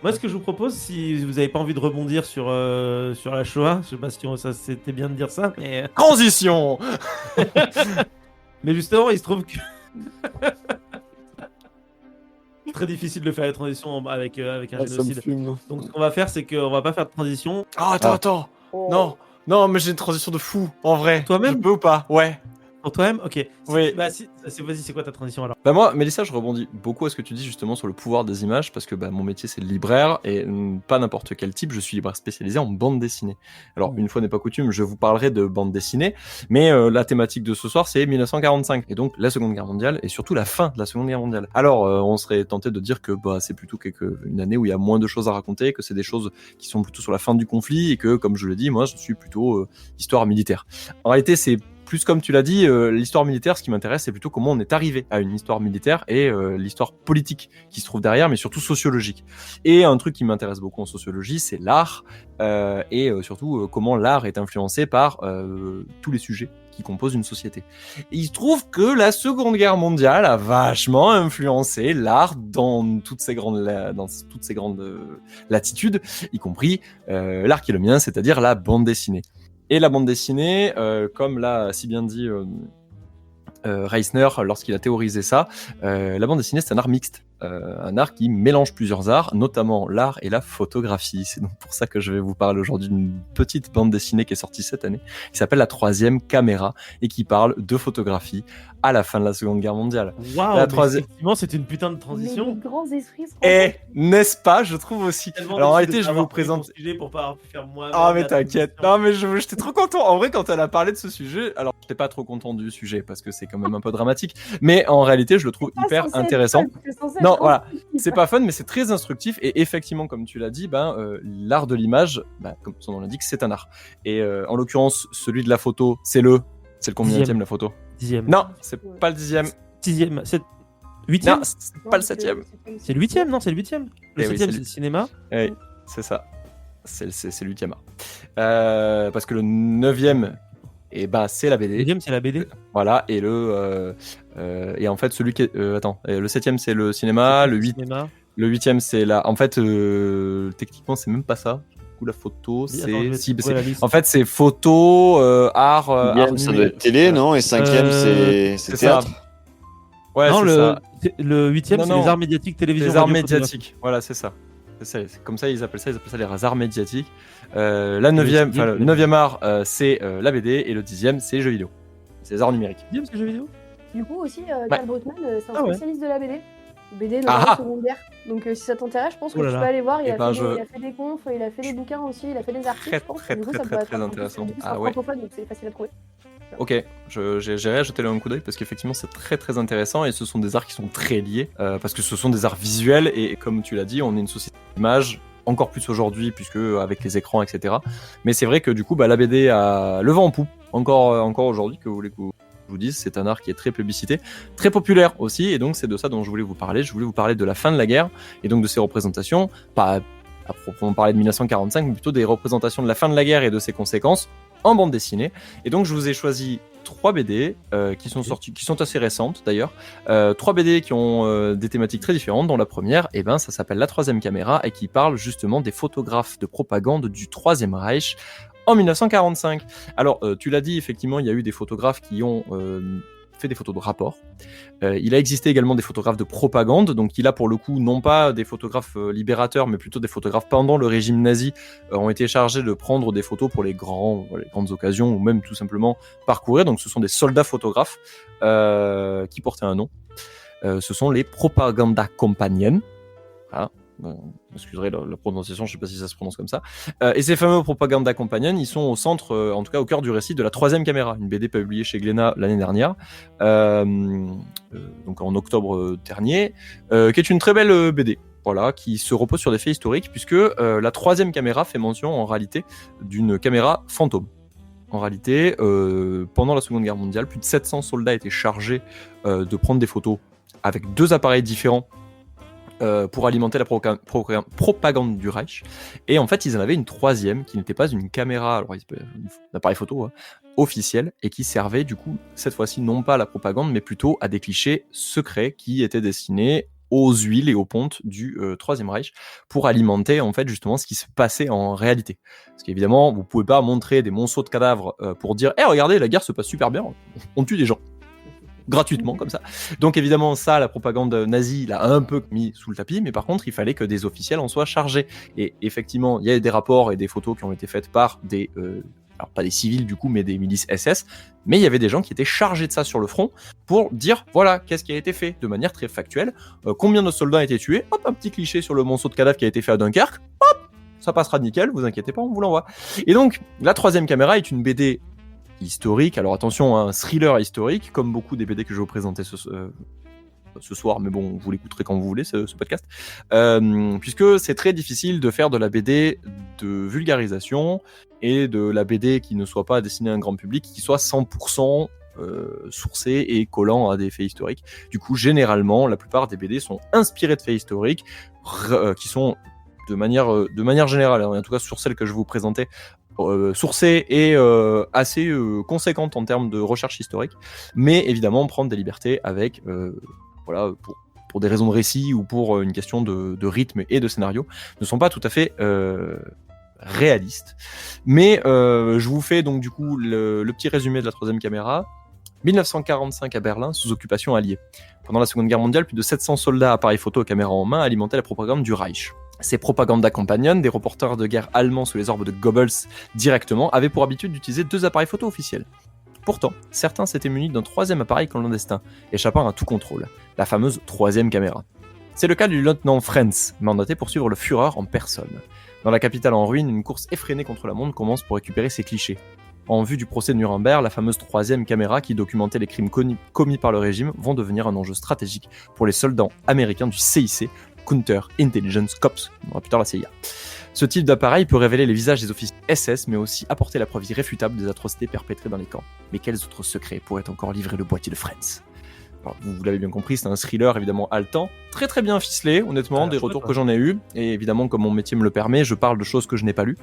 Moi, ce que je vous propose, si vous n'avez pas envie de rebondir sur la Shoah, je sais pas si ça c'était bien de dire ça, Transition. mais justement, il se trouve que c'est très difficile de faire la transition avec un Ça me génocide. fume. Donc, ce qu'on va faire, c'est qu'on va pas faire de transition. Ah, attends. Non, mais j'ai une transition de fou, en vrai. Toi-même Je peux ou pas? Ouais. Pour toi-même, ok. Oui. Vas-y, c'est quoi ta transition alors? Bah moi, Mélissa, je rebondis beaucoup à ce que tu dis justement sur le pouvoir des images, parce que mon métier c'est libraire, et pas n'importe quel type, je suis libraire spécialisé en bande dessinée. Alors, une fois n'est pas coutume, je vous parlerai de bande dessinée, mais la thématique de ce soir c'est 1945, et donc la Seconde Guerre mondiale, et surtout la fin de la Seconde Guerre mondiale. Alors, on serait tenté de dire que c'est plutôt une année où il y a moins de choses à raconter, que c'est des choses qui sont plutôt sur la fin du conflit, et que, comme je le dis, moi je suis plutôt histoire militaire. En réalité, c'est plus comme tu l'as dit, l'histoire militaire, ce qui m'intéresse, c'est plutôt comment on est arrivé à une histoire militaire et l'histoire politique qui se trouve derrière, mais surtout sociologique. Et un truc qui m'intéresse beaucoup en sociologie, c'est l'art et surtout comment l'art est influencé par tous les sujets qui composent une société. Et il se trouve que la Seconde Guerre mondiale a vachement influencé l'art dans toutes ces grandes latitudes, y compris l'art qui est le mien, c'est-à-dire la bande dessinée. Et la bande dessinée, comme l'a si bien dit Reisner lorsqu'il a théorisé ça, la bande dessinée c'est un art mixte, un art qui mélange plusieurs arts, notamment l'art et la photographie. C'est donc pour ça que je vais vous parler aujourd'hui d'une petite bande dessinée qui est sortie cette année, qui s'appelle La Troisième Caméra, et qui parle de photographie à la fin de la Seconde Guerre mondiale. Waouh, effectivement, c'est une putain de transition. Les grands esprits se Et rencontrent. n'est-ce pas, je trouve aussi. Alors en réalité, je vais vous présenter. Sujet pour pas faire moi. Ah mais t'inquiète. Non mais j'étais trop content. En vrai, quand elle a parlé de ce sujet, alors j'étais pas trop content du sujet parce que c'est quand même un peu dramatique, mais en réalité, je le trouve hyper intéressant. Non, voilà, c'est pas fun, mais c'est très instructif, et effectivement, comme tu l'as dit, l'art de l'image, comme son nom l'indique, c'est un art. Et en l'occurrence, celui de la photo, c'est le combienième, la photo? 10e. Non, c'est pas le 10e. 6e, c'est 8e. Non, c'est pas le 7e. C'est le 8e, non, c'est le 8e. Le 7e, c'est le cinéma. Oui, c'est ça. C'est le 8e art. Parce que le 9e, c'est la BD. Le 9e, c'est la BD. Voilà, et et en fait, celui qui est. le 7e, c'est le cinéma. Le 8e, c'est la. En fait, techniquement, c'est même pas ça. Du coup, la photo, en fait, c'est photo, art. Ça doit être télé, non? Et 5e, c'est théâtre. Ouais, non, c'est ça. Le 8e, c'est les arts médiatiques, télévision. Les arts médiatiques, voilà, c'est ça. C'est comme ça, ils appellent ça les arts médiatiques. Le 9e art, c'est la BD, et le 10e, c'est les jeux vidéo. C'est les arts numériques. Le 10e, c'est les jeux vidéo. Du coup, aussi, Karl Brutman, c'est un spécialiste de la BD. BD dans Ah la Seconde Guerre. Donc, si ça t'intéresse, je pense que tu peux aller voir. Il a fait des confs, il a fait des bouquins aussi, il a fait des articles. Très intéressant. Ah ouais. Donc, c'est facile à trouver. Ok, j'irai jeter un coup d'œil parce qu'effectivement c'est très intéressant, et ce sont des arts qui sont très liés parce que ce sont des arts visuels, et comme tu l'as dit, on est une société d'image encore plus aujourd'hui puisque avec les écrans, etc. Mais c'est vrai que du coup la BD a le vent en poupe encore aujourd'hui, que vous voulez que je vous dise. C'est un art qui est très plébiscité, très populaire aussi, et donc c'est de ça dont je voulais vous parler. Je voulais vous parler de la fin de la guerre et donc de ses représentations, pas à proprement parler de 1945, mais plutôt des représentations de la fin de la guerre et de ses conséquences en bande dessinée. Et donc je vous ai choisi 3 BD qui sont sorties, qui sont assez récentes d'ailleurs, 3 BD qui ont des thématiques très différentes, dont la première, ça s'appelle La Troisième Caméra, et qui parle justement des photographes de propagande du Troisième Reich en 1945. Alors tu l'as dit, effectivement, il y a eu des photographes qui ont fait des photos de rapport. Il a existé également des photographes de propagande, donc il a pour le coup non pas des photographes libérateurs, mais plutôt des photographes pendant le régime nazi, ont été chargés de prendre des photos pour les grandes occasions, ou même tout simplement parcourir. Donc ce sont des soldats photographes qui portaient un nom. Ce sont les Propagandakompanien. Voilà. Excuserez la prononciation, je ne sais pas si ça se prononce comme ça. Et ces fameux Propagandakompanien, ils sont au centre, en tout cas au cœur du récit de La Troisième Caméra, une BD publiée chez Glénat l'année dernière, donc en octobre dernier, qui est une très belle BD. Voilà, qui se repose sur des faits historiques, puisque La Troisième Caméra fait mention en réalité d'une caméra fantôme. En réalité, pendant la Seconde Guerre mondiale, plus de 700 soldats étaient chargés de prendre des photos avec 2 appareils différents pour alimenter la propagande du Reich. Et en fait, ils en avaient une 3e qui n'était pas une caméra, alors un appareil photo officiel, et qui servait du coup, cette fois-ci, non pas à la propagande, mais plutôt à des clichés secrets qui étaient destinés aux huiles et aux pontes du Troisième Reich pour alimenter en fait justement ce qui se passait en réalité. Parce qu'évidemment, vous pouvez pas montrer des monceaux de cadavres pour dire « regardez, la guerre se passe super bien, on tue des gens ». Gratuitement comme ça. Donc évidemment ça, la propagande nazie l'a un peu mis sous le tapis, mais par contre il fallait que des officiels en soient chargés. Et effectivement, il y a des rapports et des photos qui ont été faites par des, alors pas des civils du coup, mais des milices SS, mais il y avait des gens qui étaient chargés de ça sur le front pour dire voilà qu'est-ce qui a été fait de manière très factuelle, combien de soldats ont été tués, hop un petit cliché sur le monceau de cadavre qui a été fait à Dunkerque, hop ça passera nickel, vous inquiétez pas, on vous l'envoie. Et donc la Troisième Caméra est une BD historique, alors attention, un thriller historique, comme beaucoup des BD que je vais vous présenter ce soir, mais bon, vous l'écouterez quand vous voulez, ce podcast, puisque c'est très difficile de faire de la BD de vulgarisation et de la BD qui ne soit pas destinée à un grand public, qui soit 100% sourcé et collant à des faits historiques. Du coup, généralement, la plupart des BD sont inspirés de faits historiques, qui sont de manière générale, en tout cas sur celles que je vais vous présenter, sourcée et assez conséquente en termes de recherche historique, mais évidemment prendre des libertés avec, voilà, pour des raisons de récit ou pour une question de rythme et de scénario, ne sont pas tout à fait réalistes. Mais je vous fais donc du coup le petit résumé de la Troisième Caméra. 1945 à Berlin, sous occupation alliée. Pendant la Seconde Guerre mondiale, plus de 700 soldats appareils photo et caméras en main alimentaient la propagande du Reich. Ces Propaganda Companion, des reporters de guerre allemands sous les ordres de Goebbels directement, avaient pour habitude d'utiliser 2 appareils photo officiels. Pourtant, certains s'étaient munis d'un 3e appareil clandestin, échappant à tout contrôle, la fameuse 3e caméra. C'est le cas du lieutenant Frenz, mandaté pour suivre le Führer en personne. Dans la capitale en ruine, une course effrénée contre la montre commence pour récupérer ses clichés. En vue du procès de Nuremberg, la fameuse 3e caméra qui documentait les crimes commis par le régime vont devenir un enjeu stratégique pour les soldats américains du CIC, Counter Intelligence Corps, on aura plus tard la CIA. Ce type d'appareil peut révéler les visages des officiers SS, mais aussi apporter la preuve irréfutable des atrocités perpétrées dans les camps. Mais quels autres secrets pourraient encore livrer le boîtier de Frenz ? Alors, vous l'avez bien compris, c'est un thriller évidemment haletant, très très bien ficelé, honnêtement, des retours que j'en ai eu, et évidemment comme mon métier me le permet, je parle de choses que je n'ai pas lues.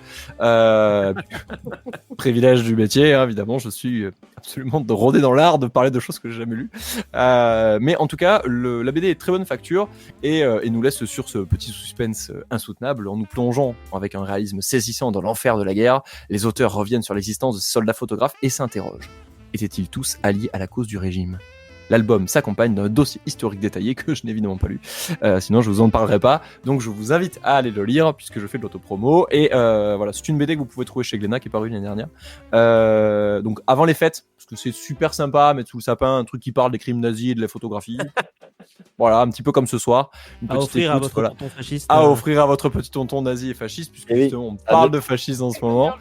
Privilège du métier, hein, évidemment, je suis absolument rodé dans l'art de parler de choses que j'ai jamais lues. Mais en tout cas, la BD est très bonne facture et nous laisse sur ce petit suspense insoutenable en nous plongeant avec un réalisme saisissant dans l'enfer de la guerre. Les auteurs reviennent sur l'existence de ces soldats photographes et s'interrogent. Étaient-ils tous alliés à la cause du régime ? L'album s'accompagne d'un dossier historique détaillé que je n'ai évidemment pas lu, sinon je vous en parlerai pas, donc je vous invite à aller le lire puisque je fais de l'autopromo, et voilà, c'est une BD que vous pouvez trouver chez Glénat qui est parue l'année dernière, donc avant les fêtes, parce que c'est super sympa, mettre sous le sapin un truc qui parle des crimes nazis et de la photographie, voilà, un petit peu comme ce soir, une petite offrir écoute, à votre tonton fasciste, à offrir à votre petit tonton nazi et fasciste, puisque justement on parle de fascisme en ce moment,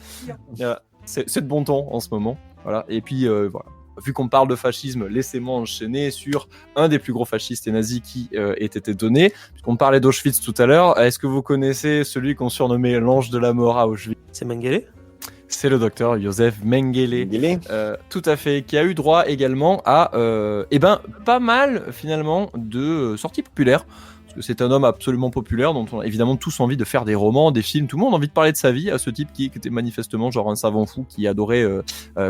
c'est de bon ton en ce moment, voilà, et puis voilà. Vu qu'on parle de fascisme, laissez-moi enchaîner sur un des plus gros fascistes et nazis qui ait été donné. Puisqu'on parlait d'Auschwitz tout à l'heure, est-ce que vous connaissez celui qu'on surnommait l'ange de la mort à Auschwitz ? C'est Mengele ? C'est le docteur Josef Mengele, tout à fait, qui a eu droit également à pas mal finalement de sorties populaires. Parce que c'est un homme absolument populaire dont on a évidemment tous envie de faire des romans, des films, tout le monde a envie de parler de sa vie à ce type qui était manifestement genre un savant fou qui adorait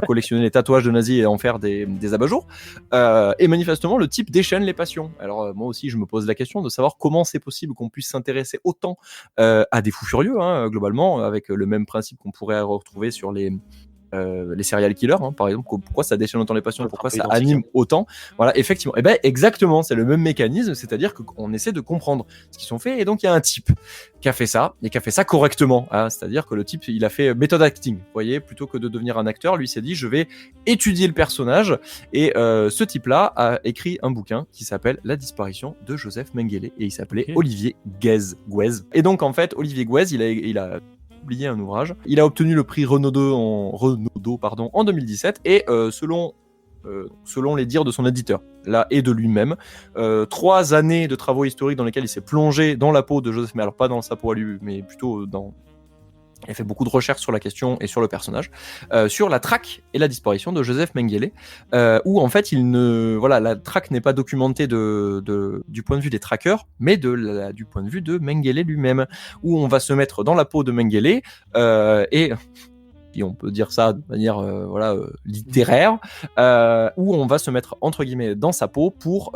collectionner les tatouages de nazis et en faire des abat-jours, et manifestement le type déchaîne les passions. Alors moi aussi je me pose la question de savoir comment c'est possible qu'on puisse s'intéresser autant à des fous furieux, hein, globalement, avec le même principe qu'on pourrait retrouver sur les serial killers, hein, par exemple, pourquoi ça déchaîne autant les passions, pourquoi ça anime autant, voilà, effectivement, et ben exactement, c'est le même mécanisme, c'est-à-dire qu'on essaie de comprendre ce qu'ils ont fait, et donc il y a un type qui a fait ça, et qui a fait ça correctement, hein, c'est-à-dire que le type, il a fait méthode acting, vous voyez, plutôt que de devenir un acteur, lui s'est dit, je vais étudier le personnage, et ce type-là a écrit un bouquin qui s'appelle La disparition de Joseph Mengele, et il s'appelait Olivier Guèze, et donc en fait, Olivier Guèze, il a publié un ouvrage. Il a obtenu le prix Renaudot en 2017 et selon les dires de son éditeur, là, et de lui-même, 3 années de travaux historiques dans lesquels il s'est plongé dans la peau de Joseph, mais alors pas dans sa peau à lui, mais plutôt dans... Il a fait beaucoup de recherches sur la question et sur le personnage, sur la traque et la disparition de Joseph Mengele, où en fait la traque n'est pas documentée du point de vue des traqueurs, mais du point de vue de Mengele lui-même, où on va se mettre dans la peau de Mengele et si on peut dire ça de manière littéraire, où on va se mettre entre guillemets dans sa peau pour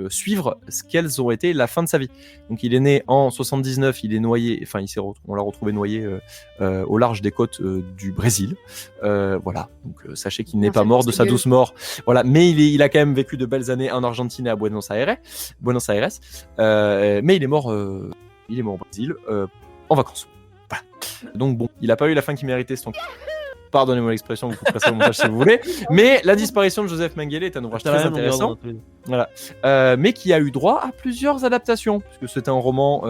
suivre ce qu'elles ont été la fin de sa vie. Donc il est né en 79, il est noyé, enfin on l'a retrouvé noyé au large des côtes du Brésil. Voilà, donc sachez qu'il n'est pas mort de sa douce mort. Voilà, mais il a quand même vécu de belles années en Argentine et à Buenos Aires, mais il est mort au Brésil en vacances. Voilà. Donc bon, il a pas eu la fin qu'il méritait, pardonnez-moi l'expression, vous couperez ça au montage si vous voulez, mais La disparition de Joseph Mengele est un ouvrage très intéressant, voilà, mais qui a eu droit à plusieurs adaptations, puisque c'était un roman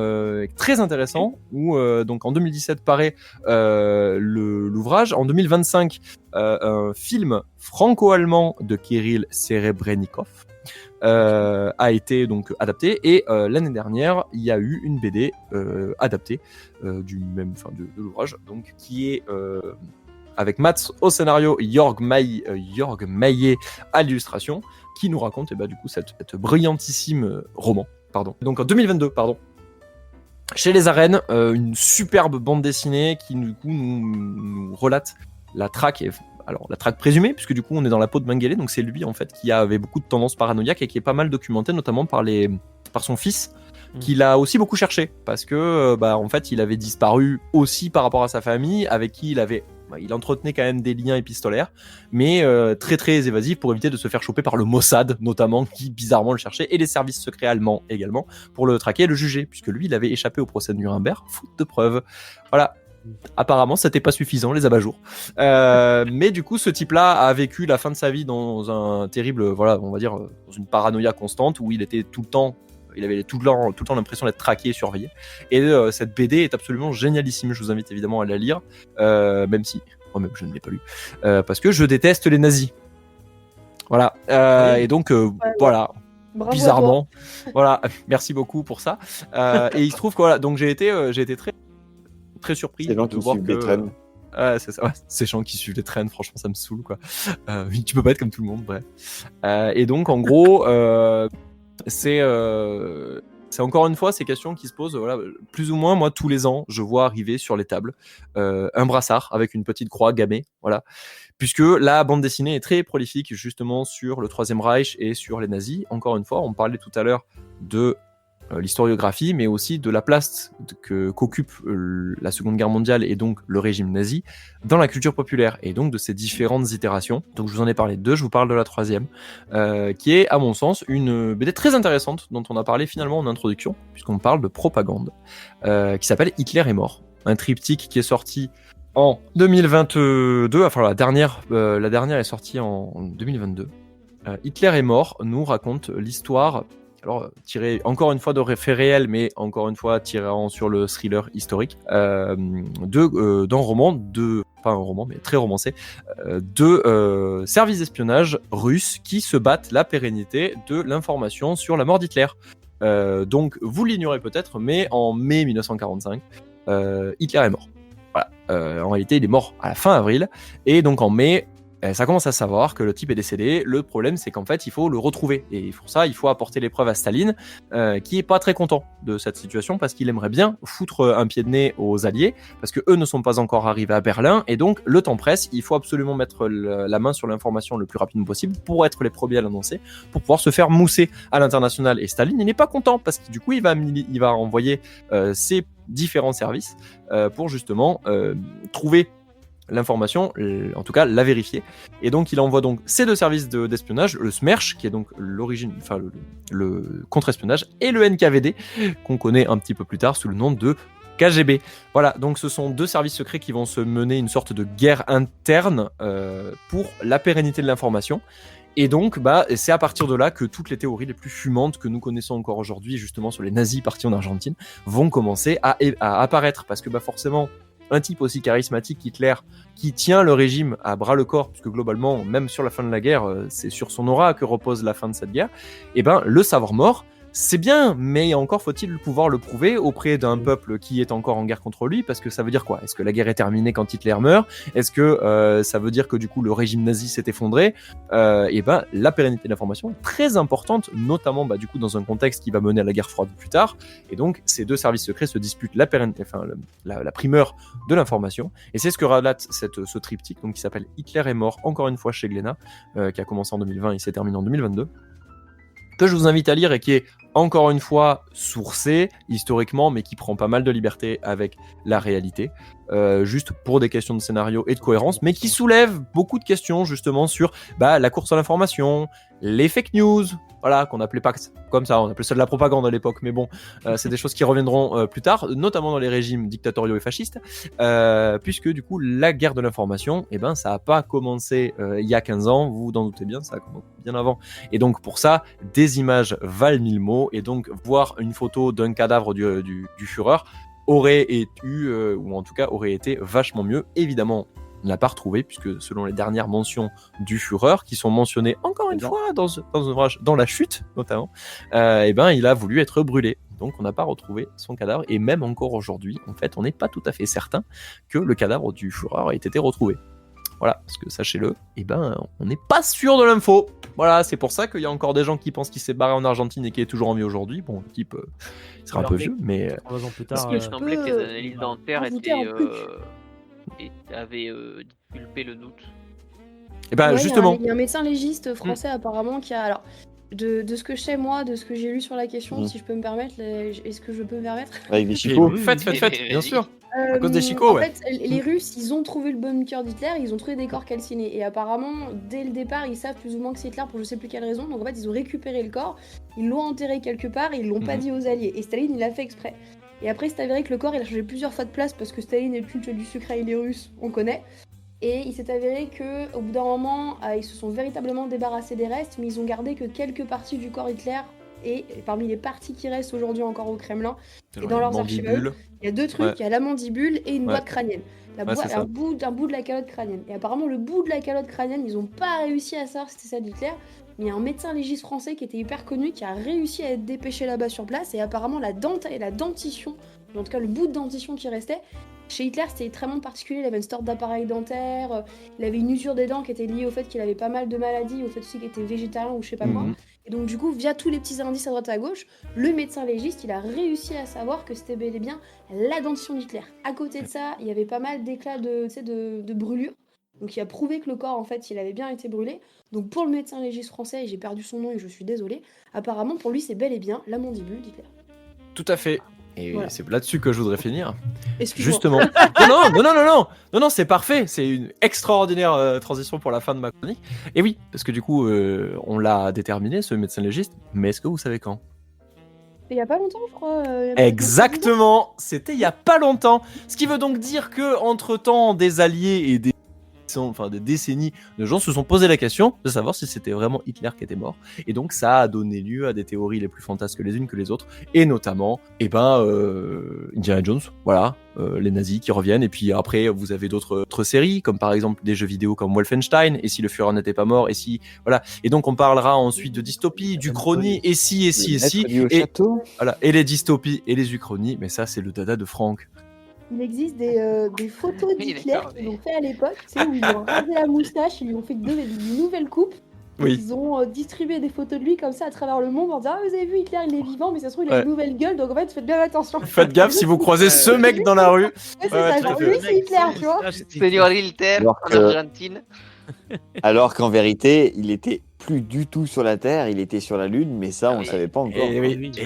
très intéressant, où donc en 2017 paraît l'ouvrage, en 2025 un film franco-allemand de Kirill Serebrennikov a été donc adapté, et l'année dernière il y a eu une BD adaptée de l'ouvrage, donc qui est avec Mats au scénario, Jörg Maillet à l'illustration, qui nous raconte du coup cette brillantissime roman. Donc en 2022, chez Les Arènes, une superbe bande dessinée qui du coup nous relate la traque, la traque présumée, puisque du coup on est dans la peau de Mengele, donc c'est lui en fait qui avait beaucoup de tendances paranoïaques et qui est pas mal documenté, notamment par son fils, qu'il a aussi beaucoup cherché, parce que en fait il avait disparu aussi par rapport à sa famille, avec qui il entretenait quand même des liens épistolaires, mais très très évasifs, pour éviter de se faire choper par le Mossad notamment, qui bizarrement le cherchait, et les services secrets allemands également, pour le traquer et le juger, puisque lui il avait échappé au procès de Nuremberg, faute de preuves. Voilà. Apparemment, c'était pas suffisant, les abat-jours. Mais du coup, ce type-là a vécu la fin de sa vie dans un terrible, on va dire, dans une paranoïa constante, où il était tout le temps, il avait tout le temps l'impression d'être traqué et surveillé. Et cette BD est absolument génialissime. Je vous invite évidemment à la lire, même si moi-même je ne l'ai pas lu, parce que je déteste les nazis. Voilà. Et donc voilà. Bravo, bizarrement, voilà. Merci beaucoup pour ça. Et il se trouve que donc j'ai été très surpris de voir que c'est ça, ces gens qui suivent les trends, franchement ça me saoule quoi. Tu peux pas être comme tout le monde, bref. Et donc en gros c'est encore une fois ces questions qui se posent, plus ou moins. Moi tous les ans je vois arriver sur les tables un brassard avec une petite croix gammée, voilà, puisque la bande dessinée est très prolifique justement sur le Troisième Reich et sur les nazis. Encore une fois, on parlait tout à l'heure de l'historiographie, mais aussi de la place qu'occupe la Seconde Guerre mondiale et donc le régime nazi dans la culture populaire, et donc de ces différentes itérations. Donc je vous en ai parlé deux, je vous parle de la troisième, qui est à mon sens une BD très intéressante, dont on a parlé finalement en introduction, puisqu'on parle de propagande, qui s'appelle Hitler est mort, un triptyque qui est sorti en 2022, enfin la dernière est sortie en 2022. Hitler est mort nous raconte l'histoire, alors tiré encore une fois de faits réels, mais encore une fois tirant sur le thriller historique, d'un roman pas un roman mais très romancé, de services d'espionnage russes qui se battent la pérennité de l'information sur la mort d'Hitler. Donc vous l'ignorez peut-être, mais en mai 1945, Hitler est mort. Voilà. En réalité il est mort à la fin avril, et donc en mai ça commence à savoir que le type est décédé. Le problème, c'est qu'en fait, il faut le retrouver. Et pour ça, il faut apporter les preuves à Staline, qui est pas très content de cette situation, parce qu'il aimerait bien foutre un pied de nez aux Alliés, parce que eux ne sont pas encore arrivés à Berlin, et donc le temps presse. Il faut absolument mettre la main sur l'information le plus rapidement possible pour être les premiers à l'annoncer, pour pouvoir se faire mousser à l'international. Et Staline, il n'est pas content, parce que du coup, il va envoyer ses différents services pour justement trouver l'information, en tout cas la vérifier. Et donc il envoie donc ces deux services d'espionnage, le SMERSH, qui est donc l'origine, enfin le contre-espionnage, et le NKVD, qu'on connaît un petit peu plus tard sous le nom de KGB. Voilà, donc ce sont deux services secrets qui vont se mener une sorte de guerre interne pour la pérennité de l'information. Et donc, c'est à partir de là que toutes les théories les plus fumantes que nous connaissons encore aujourd'hui, justement sur les nazis partis en Argentine, vont commencer à apparaître, parce que forcément, un type aussi charismatique qu'Hitler, qui tient le régime à bras le corps, puisque globalement, même sur la fin de la guerre, c'est sur son aura que repose la fin de cette guerre, et le savoir mort, c'est bien, mais encore faut-il pouvoir le prouver auprès d'un peuple qui est encore en guerre contre lui, parce que ça veut dire quoi? Est-ce que la guerre est terminée quand Hitler meurt? Est-ce que ça veut dire que du coup le régime nazi s'est effondré? Et ben la pérennité de l'information est très importante, notamment du coup dans un contexte qui va mener à la guerre froide plus tard. Et donc ces deux services secrets se disputent la primeur de l'information. Et c'est ce que relate ce triptyque, donc qui s'appelle Hitler est mort, encore une fois chez Glénat, qui a commencé en 2020 et s'est terminé en 2022. Que je vous invite à lire et qui est encore une fois sourcé historiquement, mais qui prend pas mal de liberté avec la réalité, juste pour des questions de scénario et de cohérence, mais qui soulève beaucoup de questions justement sur la course à l'information, les fake news, voilà, qu'on appelait pas comme ça, on appelait ça de la propagande à l'époque, mais bon, c'est des choses qui reviendront plus tard, notamment dans les régimes dictatoriaux et fascistes, puisque du coup la guerre de l'information, ça a pas commencé il y a 15 ans, vous vous en doutez bien, ça a commencé bien avant, et donc pour ça, des images valent 1000 mots, et donc voir une photo d'un cadavre du Führer aurait été vachement mieux. Évidemment, on ne l'a pas retrouvé, puisque selon les dernières mentions du Führer, qui sont mentionnées encore une fois dans la chute notamment, il a voulu être brûlé. Donc on n'a pas retrouvé son cadavre, et même encore aujourd'hui, en fait, on n'est pas tout à fait certain que le cadavre du Führer ait été retrouvé. Voilà, parce que sachez-le, on n'est pas sûr de l'info. Voilà, c'est pour ça qu'il y a encore des gens qui pensent qu'il s'est barré en Argentine et qu'il est toujours en vie aujourd'hui. Bon, le type sera un peu vieux, mais... 3 ans plus tard... Il semblait que les analyses dentaires avaient disculpé le doute. Justement... Il y a un médecin légiste français apparemment qui a... Alors, de ce que je sais, moi, de ce que j'ai lu sur la question, si je peux me permettre, est-ce que je peux me permettre? Avec des chicots. Faites, bien sûr. À cause des chicots, en fait, les Russes, ils ont trouvé le bunker d'Hitler, ils ont trouvé des corps calcinés. Et apparemment, dès le départ, ils savent plus ou moins que c'est Hitler pour je sais plus quelle raison. Donc en fait, ils ont récupéré le corps, ils l'ont enterré quelque part et ils l'ont pas dit aux Alliés. Et Staline, il l'a fait exprès. Et après, c'est avéré que le corps, il a changé plusieurs fois de place parce que Staline est le culte du sucre et les Russes, on connaît. Et il s'est avéré qu'au bout d'un moment, ils se sont véritablement débarrassés des restes, mais ils ont gardé que quelques parties du corps Hitler. Et parmi les parties qui restent aujourd'hui encore au Kremlin, et dans leurs archives, il y a deux trucs, il y a la mandibule et une boîte crânienne. Un bout de la calotte crânienne. Et apparemment, le bout de la calotte crânienne, ils n'ont pas réussi à savoir si c'était ça d'Hitler, mais il y a un médecin légiste français qui était hyper connu, qui a réussi à être dépêché là-bas sur place, et apparemment la dentition, en tout cas le bout de dentition qui restait, chez Hitler, c'était extrêmement particulier, il avait une sorte d'appareil dentaire, il avait une usure des dents qui était liée au fait qu'il avait pas mal de maladies, au fait aussi qu'il était végétarien ou je sais pas quoi. Et donc du coup, via tous les petits indices à droite et à gauche, le médecin légiste, il a réussi à savoir que c'était bel et bien la dentition d'Hitler. À côté de ça, il y avait pas mal d'éclats de brûlures. Donc il a prouvé que le corps, en fait, il avait bien été brûlé. Donc pour le médecin légiste français, et j'ai perdu son nom et je suis désolée, apparemment pour lui, c'est bel et bien la mandibule d'Hitler. Tout à fait. Et voilà. C'est là-dessus que je voudrais finir. Excuse-moi. Justement. Non, c'est parfait. C'est une extraordinaire transition pour la fin de ma chronique. Et oui, parce que du coup, on l'a déterminé, ce médecin légiste. Mais est-ce que vous savez quand? Il y a pas longtemps, je crois. Exactement. C'était il y a pas longtemps. Ce qui veut donc dire que entre temps, des alliés et des décennies de gens se sont posé la question de savoir si c'était vraiment Hitler qui était mort, et donc ça a donné lieu à des théories les plus fantasques les unes que les autres, et notamment Indiana Jones, voilà, les nazis qui reviennent, et puis après vous avez d'autres séries comme par exemple des jeux vidéo comme Wolfenstein, et si le Führer n'était pas mort, et si voilà, et donc on parlera ensuite de dystopie, d'Uchronie, et les dystopies et les uchronies, mais ça c'est le dada de Franck. Il existe des photos d'Hitler qu'ils ont fait à l'époque, où ils ont rasé la moustache, ils lui ont fait une nouvelle coupe. Oui. Ils ont distribué des photos de lui comme ça à travers le monde en disant vous avez vu, Hitler il est vivant, mais ça se trouve il a une nouvelle gueule, donc en fait faites bien attention. Faites gaffe si vous croisez ce mec dans la rue. C'est ça, genre lui c'est Hitler, tu vois. Seigneur Hitler en Argentine. Alors qu'en vérité, il était plus du tout sur la Terre, il était sur la Lune, mais ça, on ne savait pas encore. Et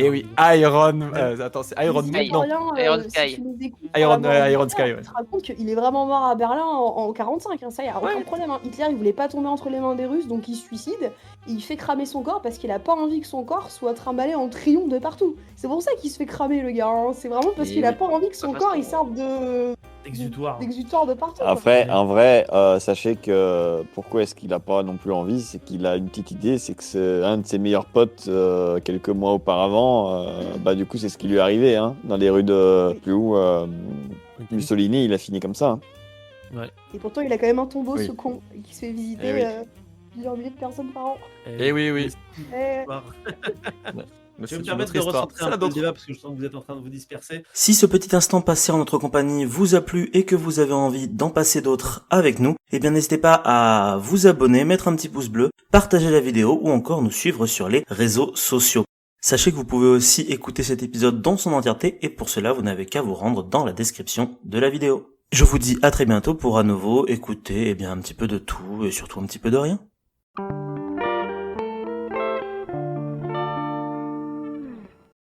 oui, Iron... attends, c'est Iron Man, non. Iron Sky. Iron Sky, ouais. Tu te racontes qu'il est vraiment mort à Berlin en 45, hein, ça, il n'y a aucun problème. Hein. Hitler, il voulait pas tomber entre les mains des Russes, donc il se suicide. Il fait cramer son corps parce qu'il a pas envie que son corps soit trimballé en triomphe de partout. C'est pour ça qu'il se fait cramer, le gars. Hein. C'est vraiment parce qu'il a pas envie que son corps il serve d'exutoire de partout. Après, en vrai, sachez que pourquoi est-ce qu'il a pas non plus envie, c'est qu'il a une petite idée, c'est que c'est un de ses meilleurs potes quelques mois auparavant, du coup c'est ce qui lui est arrivé, hein, dans les rues de plus où Mussolini, il a fini comme ça. Hein. Ouais. Et pourtant, il a quand même un tombeau, ce con, qui se fait visiter plusieurs milliers de personnes par an. Et oui. Mais Je vais me c'est une permettre autre de histoire. recentrer C'est un peu le d'autres. débat parce que je sens que vous êtes en train de vous disperser. Si ce petit instant passé en notre compagnie vous a plu et que vous avez envie d'en passer d'autres avec nous, eh bien n'hésitez pas à vous abonner, mettre un petit pouce bleu, partager la vidéo ou encore nous suivre sur les réseaux sociaux. Sachez que vous pouvez aussi écouter cet épisode dans son entièreté et pour cela vous n'avez qu'à vous rendre dans la description de la vidéo. Je vous dis à très bientôt pour à nouveau écouter un petit peu de tout et surtout un petit peu de rien.